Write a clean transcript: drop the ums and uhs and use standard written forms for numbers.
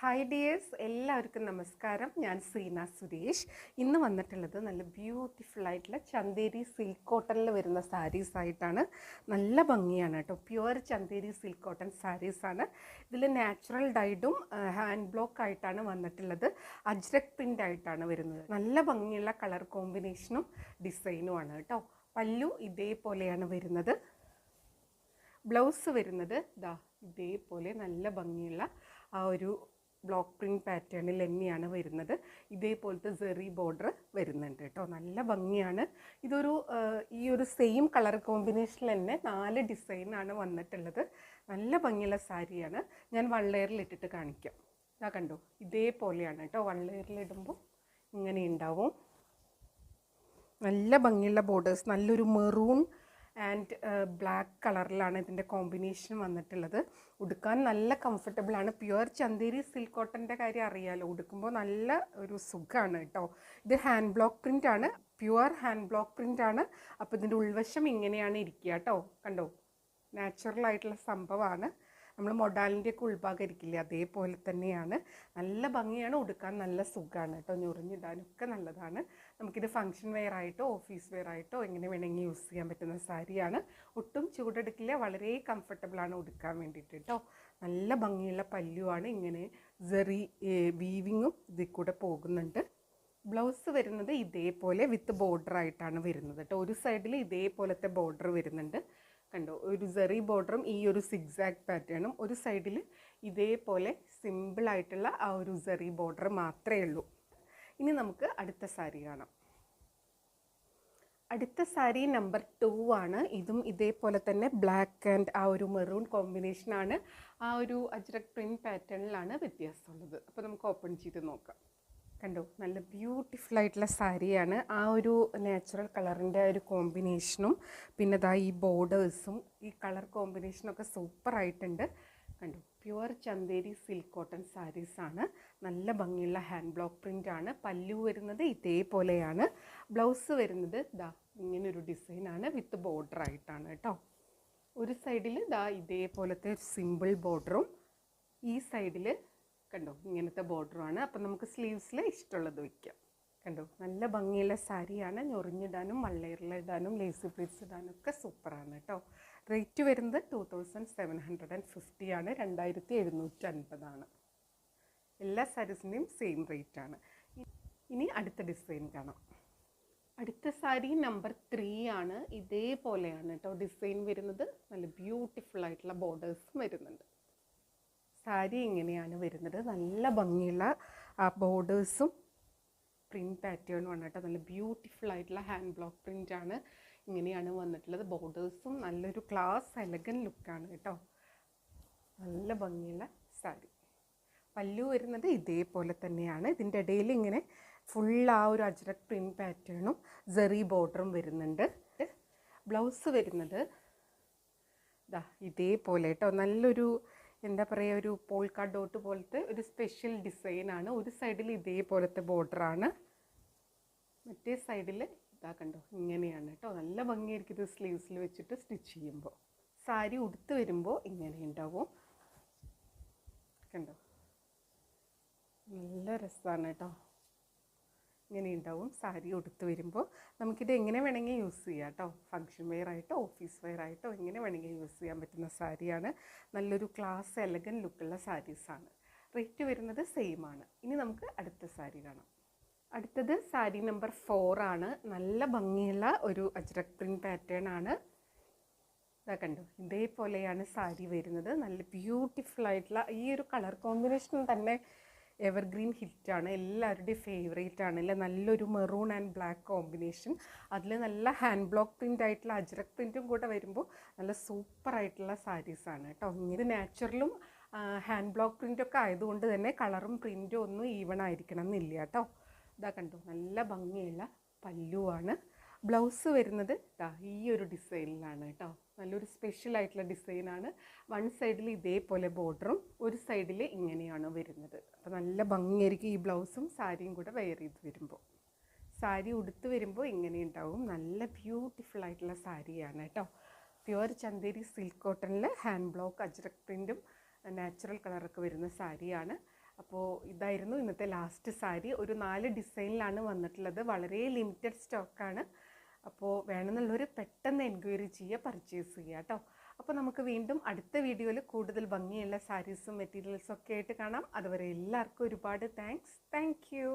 Hi dears, എല്ലാവർക്കും നമസ്കാരം. ഞാൻ സീന സുരേഷ്. ഇന്ന് വന്നിട്ടുള്ളത് നല്ല ബ്യൂട്ടിഫുൾ ആയിട്ടുള്ള ചന്തേരി സിൽക്ക് കോട്ടണിൽ വരുന്ന സാരീസ് ആയിട്ടാണ്. നല്ല ഭംഗിയാണ് കേട്ടോ. പ്യുവർ ചന്തേരി സിൽക്ക് കോട്ടൺ സാരീസാണ്. ഇതിൽ നാച്ചുറൽ ഡൈഡും ഹാൻഡ് ബ്ലോക്ക് ആയിട്ടാണ് വന്നിട്ടുള്ളത്. അജ്രക് പ്രിൻ്റ് ആയിട്ടാണ് വരുന്നത്. നല്ല ഭംഗിയുള്ള കളർ കോമ്പിനേഷനും ഡിസൈനുമാണ് കേട്ടോ. പല്ലു ഇതേപോലെയാണ് വരുന്നത്. ബ്ലൗസ് വരുന്നത് ഇതേപോലെ നല്ല ഭംഗിയുള്ള ആ ഒരു ബ്ലോക്ക് പ്രിൻറ്റ് പാറ്റേണിൽ തന്നെയാണ് വരുന്നത്. ഇതേപോലത്തെ സെറി ബോർഡർ വരുന്നുണ്ട് കേട്ടോ. നല്ല ഭംഗിയാണ്. ഈ ഒരു സെയിം കളർ കോമ്പിനേഷനിൽ തന്നെ 4 ഡിസൈനാണ് വന്നിട്ടുള്ളത്. നല്ല ഭംഗിയുള്ള സാരിയാണ്. ഞാൻ വൺ ലെയറിൽ ഇട്ടിട്ട് കാണിക്കാം. കണ്ടോ, ഇതേപോലെയാണ് കേട്ടോ. വൺ ലെയറിൽ ഇടുമ്പോൾ ഇങ്ങനെ ഉണ്ടാവും. നല്ല ഭംഗിയുള്ള ബോർഡേഴ്സ്, നല്ലൊരു മെറൂൺ ആൻഡ് ബ്ലാക്ക് കളറിലാണ് ഇതിൻ്റെ കോമ്പിനേഷൻ വന്നിട്ടുള്ളത്. ഉടുക്കാൻ നല്ല കംഫർട്ടബിളാണ്. പ്യുവർ ചന്തേരി സിൽക്ക് കോട്ടൻ്റെ കാര്യം അറിയാമല്ലോ, ഉടുക്കുമ്പോൾ നല്ല ഒരു സുഖമാണ് കേട്ടോ. ഇത് ഹാൻഡ് ബ്ലോക്ക് പ്രിൻ്റ് ആണ്, പ്യുവർ ഹാൻഡ് ബ്ലോക്ക് പ്രിൻ്റ് ആണ്. അപ്പോൾ ഇതിൻ്റെ ഉൾവശം ഇങ്ങനെയാണ് ഇരിക്കുക കേട്ടോ. കണ്ടോ, നാച്ചുറൽ ആയിട്ടുള്ള സംഭവമാണ്. നമ്മൾ മൊഡാലിൻ്റെയൊക്കെ ഉൾഭാഗം ഇരിക്കില്ലേ, അതേപോലെ തന്നെയാണ്. നല്ല ഭംഗിയാണ്, ഉടുക്കാൻ നല്ല സുഖമാണ് കേട്ടോ. ഞൊറിഞ്ഞിടാനൊക്കെ നല്ലതാണ്. നമുക്കിത് ഫംഗ്ഷൻ വെയർ ആയിട്ടോ ഓഫീസ് വെയർ ആയിട്ടോ എങ്ങനെ വേണമെങ്കിൽ യൂസ് ചെയ്യാൻ പറ്റുന്ന സാരിയാണ്. ഒട്ടും ചൂടെടുക്കില്ല, വളരെ കംഫർട്ടബിളാണ് ഉടുക്കാൻ വേണ്ടിയിട്ട് കേട്ടോ. നല്ല ഭംഗിയുള്ള പല്ലുവാണ്. ഇങ്ങനെ സെറി വീവിങ്ങും ഇതിൽ കൂടെ പോകുന്നുണ്ട്. ബ്ലൗസ് വരുന്നത് ഇതേപോലെ വിത്ത് ബോർഡർ ആയിട്ടാണ് വരുന്നത് കേട്ടോ. ഒരു സൈഡിൽ ഇതേപോലത്തെ ബോർഡർ വരുന്നുണ്ട്. കണ്ടോ, ഒരു സെറി ബോർഡറും ഈ ഒരു സിഗ്സാഗ് പാറ്റേണും. ഒരു സൈഡിൽ ഇതേപോലെ സിമ്പിളായിട്ടുള്ള ആ ഒരു സെറി ബോർഡർ മാത്രമേ ഉള്ളൂ. ഇനി നമുക്ക് അടുത്ത സാരി കാണാം. അടുത്ത സാരി നമ്പർ 2 ആണ്. ഇതും ഇതേപോലെ തന്നെ ബ്ലാക്ക് ആൻഡ് ആ ഒരു മെറൂൺ കോമ്പിനേഷനാണ്. ആ ഒരു അജ്രക് പ്രിൻറ്റ് പാറ്റേണിലാണ് വ്യത്യാസമുള്ളത്. അപ്പോൾ നമുക്ക് ഓപ്പൺ ചെയ്ത് നോക്കാം. കണ്ടോ, നല്ല ബ്യൂട്ടിഫുൾ ആയിട്ടുള്ള സാരിയാണ്. ആ ഒരു നാച്ചുറൽ കളറിൻ്റെ ഒരു കോമ്പിനേഷനും പിന്നെ ഈ ബോർഡേഴ്സും ഈ കളർ കോമ്പിനേഷനൊക്കെ സൂപ്പറായിട്ടുണ്ട്. കണ്ടോ, പ്യുവർ ചന്തേരി സിൽക്ക് കോട്ടൺ സാരീസാണ്. നല്ല ഭംഗിയുള്ള ഹാൻഡ് ബ്ലോക്ക് പ്രിൻ്റ് ആണ്. പല്ലു വരുന്നത് ഇതേപോലെയാണ്. ബ്ലൗസ് വരുന്നത് ഇങ്ങനൊരു ഡിസൈനാണ് വിത്ത് ബോർഡർ ആയിട്ടാണ് കേട്ടോ. ഒരു സൈഡിൽ ഇതേപോലത്തെ ഒരു സിമ്പിൾ ബോർഡറും ഈ സൈഡിൽ കണ്ടോ ഇങ്ങനത്തെ ബോർഡറുമാണ്. അപ്പം നമുക്ക് സ്ലീവ്സിൽ ഇഷ്ടമുള്ളത് വയ്ക്കാം. കണ്ടോ, നല്ല ഭംഗിയുള്ള സാരിയാണ്. ഞൊറിഞ്ഞിടാനും വള്ളയറിലിടാനും ലേസി പ്ലീറ്റ്സ് ഇടാനും ഒക്കെ സൂപ്പറാണ് കേട്ടോ. റേറ്റ് വരുന്നത് 2750 ആണ്. 2750 എല്ലാ സാരീസിൻ്റെയും സെയിം റേറ്റാണ്. ഇനി അടുത്ത ഡിസൈൻ കാണാം. അടുത്ത സാരി നമ്പർ 3 ആണ്. ഇതേപോലെയാണ് കേട്ടോ ഡിസൈൻ വരുന്നത്. നല്ല ബ്യൂട്ടിഫുൾ ആയിട്ടുള്ള ബോർഡേഴ്സും വരുന്നുണ്ട്. സാരി ഇങ്ങനെയാണ് വരുന്നത്. നല്ല ഭംഗിയുള്ള ആ ബോർഡേഴ്സും പ്രിൻറ്റ് പാറ്റേണുമാണ് കേട്ടോ. നല്ല ബ്യൂട്ടിഫുൾ ആയിട്ടുള്ള ഹാൻഡ് ബ്ലോക്ക് പ്രിൻ്റാണ്. ഇങ്ങനെയാണ് വന്നിട്ടുള്ളത്. ബോർഡേഴ്സും നല്ലൊരു ക്ലാസ് എലഗൻ ലുക്കാണ് കേട്ടോ. നല്ല ഭംഗിയുള്ള സാരി. പല്ലു വരുന്നത് ഇതേപോലെ തന്നെയാണ്. ഇതിൻ്റെ ഇടയിൽ ഇങ്ങനെ ഫുൾ ആ ഒരു അജ്രക് പ്രിൻറ്റ് പാറ്റേണും സെറി ബോർഡറും വരുന്നുണ്ട്. ബ്ലൗസ് വരുന്നത് ഇതേപോലെ കേട്ടോ. നല്ലൊരു എന്താ പറയുക, ഒരു പോൾക്ക ഡോട്ട് പോലത്തെ ഒരു സ്പെഷ്യൽ ഡിസൈനാണ്. ഒരു സൈഡിൽ ഇതേപോലത്തെ ബോർഡറാണ്, മറ്റേ സൈഡിൽ കണ്ടോ ഇങ്ങനെയാണ് കേട്ടോ. നല്ല ഭംഗിയായിരിക്കും ഇത് സ്ലീവ്സിൽ വെച്ചിട്ട് സ്റ്റിച്ച് ചെയ്യുമ്പോൾ. സാരി ഉടുത്ത് വരുമ്പോൾ ഇങ്ങനെ ഉണ്ടാവും. കണ്ടോ, നല്ല രസമാണ് കേട്ടോ. ഇങ്ങനെ ഉണ്ടാവും സാരി ഉടുത്ത് വരുമ്പോൾ. നമുക്കിത് എങ്ങനെ വേണമെങ്കിൽ യൂസ് ചെയ്യാം കേട്ടോ. ഫംഗ്ഷൻ വെയർ ആയിട്ടോ ഓഫീസ് വെയർ ആയിട്ടോ എങ്ങനെ വേണമെങ്കിൽ യൂസ് ചെയ്യാൻ പറ്റുന്ന സാരിയാണ്. നല്ലൊരു ക്ലാസ് എലഗൻ ലുക്കുള്ള സാരീസാണ്. റേറ്റ് വരുന്നത് സെയിം ആണ്. ഇനി നമുക്ക് അടുത്ത സാരി കാണാം. അടുത്തത് സാരി നമ്പർ 4 ആണ്. നല്ല ഭംഗിയുള്ള ഒരു അജ്രക് പ്രിൻറ്റ് പാറ്റേൺ ആണ്. കണ്ടോ, ഇതേപോലെയാണ് സാരി വരുന്നത്. നല്ല ബ്യൂട്ടിഫുൾ ആയിട്ടുള്ള ഈ ഒരു കളർ കോമ്പിനേഷൻ തന്നെ എവർഗ്രീൻ ഹിറ്റാണ്. എല്ലാവരുടെയും ഫേവറേറ്റ് ആണ് അല്ലേ. നല്ലൊരു മെറൂൺ ആൻഡ് ബ്ലാക്ക് കോമ്പിനേഷൻ. അതിൽ നല്ല ഹാൻഡ് ബ്ലോക്ക് പ്രിൻ്റ് ആയിട്ടുള്ള അജ്രക് പ്രിൻറ്റും കൂടെ വരുമ്പോൾ നല്ല സൂപ്പറായിട്ടുള്ള സാരീസാണ് കേട്ടോ. ഇത് നാച്ചുറലും ഹാൻഡ് ബ്ലോക്ക് പ്രിൻ്റൊക്കെ ആയതുകൊണ്ട് തന്നെ കളറും പ്രിൻറ്റും ഒന്നും ഈവൺ ആയിരിക്കണം എന്നില്ല കേട്ടോ. കണ്ടോ, നല്ല ഭംഗിയുള്ള പല്ലുവാണ്. ബ്ലൗസ് വരുന്നത് ഈ ഒരു ഡിസൈനിലാണ് കേട്ടോ. നല്ലൊരു സ്പെഷ്യൽ ആയിട്ടുള്ള ഡിസൈനാണ്. വൺ സൈഡിൽ ഇതേപോലെ ബോർഡറും ഒരു സൈഡിൽ ഇങ്ങനെയാണ് വരുന്നത്. അപ്പോൾ നല്ല ഭംഗിയായിരിക്കും ഈ ബ്ലൗസും സാരിയും കൂടെ വെയർ ചെയ്ത് വരുമ്പോൾ. സാരി ഉടുത്ത് വരുമ്പോൾ ഇങ്ങനെ ഉണ്ടാവും. നല്ല ബ്യൂട്ടിഫുൾ ആയിട്ടുള്ള സാരിയാണ് കേട്ടോ. പ്യുവർ ചന്തേരി സിൽക്ക് കോട്ടണിൽ ഹാൻഡ് ബ്ലോക്ക് അജ്രക് പ്രിൻറ്റും നാച്ചുറൽ കളറൊക്കെ വരുന്ന സാരിയാണ്. അപ്പോൾ ഇതായിരുന്നു ഇന്നത്തെ ലാസ്റ്റ് സാരി. ഒരു 4 ഡിസൈനിലാണ് വന്നിട്ടുള്ളത്. വളരെ ലിമിറ്റഡ് സ്റ്റോക്കാണ്. അപ്പോൾ വേണമെന്നുള്ളവർ പെട്ടെന്ന് എൻക്വയറി ചെയ്യുക, പർച്ചേസ് ചെയ്യുക കേട്ടോ. അപ്പോൾ നമുക്ക് വീണ്ടും അടുത്ത വീഡിയോയിൽ കൂടുതൽ ഭംഗിയുള്ള സാരീസും മെറ്റീരിയൽസും ഒക്കെ ആയിട്ട് കാണാം. അതുവരെ എല്ലാവർക്കും ഒരുപാട് താങ്ക്സ്. Thank you.